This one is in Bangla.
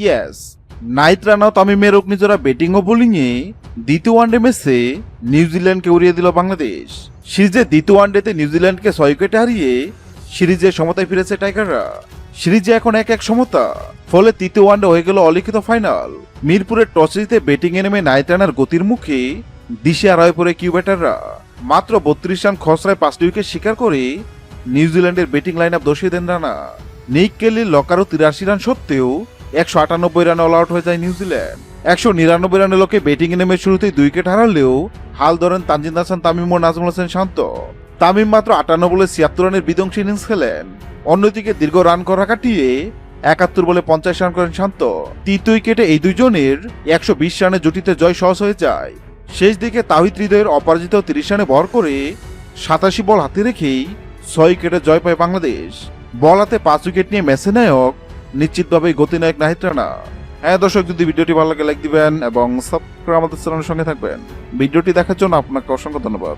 ইয়েস, নাহিদ রানা ও তামিমের অগ্নিজোড়া ব্যাটিং ও বোলিংয়ে দ্বিতীয় ওয়ানডে ম্যাচে নিউজিল্যান্ডকে উড়িয়ে দিল বাংলাদেশ। সিরিজের দ্বিতীয় ওয়ানডেতে নিউজিল্যান্ডকে 6 উইকেটে হারিয়ে সিরিজের সমতায় ফিরেছে টাইগাররা। সিরিজে এখন 1-1 সমতা, ফলে তৃতীয় ওয়ানডে হয়ে গেল অলিখিত ফাইনাল। মিরপুরের টস জিতে ব্যাটিংয়ে নেমে নাহিদ রানার গতির মুখে দিশেহারা হয়ে পড়ে কিউ ব্যাটাররা। মাত্র 32 রান খসড়ায় 5টি উইকেট শিকার করে নিউজিল্যান্ডের ব্যাটিং লাইন আপ দোষিয়ে দেন রানা। নিক কেলির লকারও 83 রান সত্ত্বেও 198 রানে অল আউট হয়ে যায় নিউজিল্যান্ড। 199 রানের লক্ষ্যে ব্যাটিং নেমে শুরুতেই 2 উইকেট হারালেও হাল ধরেন তানজিদ হাসান তামিম ও নাজমুল হোসেন শান্ত। তামিম মাত্র 58 বলে 76 রানের বিধ্বংসী ইনিংস খেলেন। অন্যদিকে দীর্ঘ রান করা কাটিয়ে 71 বলে 50 রান করেন শান্ত। তৃতীয় উইকেটে এই দুইজনের 120 রানের জুটিতে জয় সহজ হয়ে যায়। শেষ দিকে তাওহিদ হৃদয়ের অপরাজিত 30 রানে ভর করে 87 বল হাতে রেখেই 6 উইকেটে জয় পায় বাংলাদেশ। বল হাতে 5 উইকেট নিয়ে ম্যাচে নায়ক নিশ্চিতভাবেই গতিনায়ক নাহিদ রানা। হ্যাঁ দর্শক, যদি ভিডিওটি ভালো লাগে লাইক দিবেন এবং সাবস্ক্রাইব আমাদের চ্যানেলের সঙ্গে থাকবেন। ভিডিওটি দেখার জন্য আপনাকে অসংখ্য ধন্যবাদ।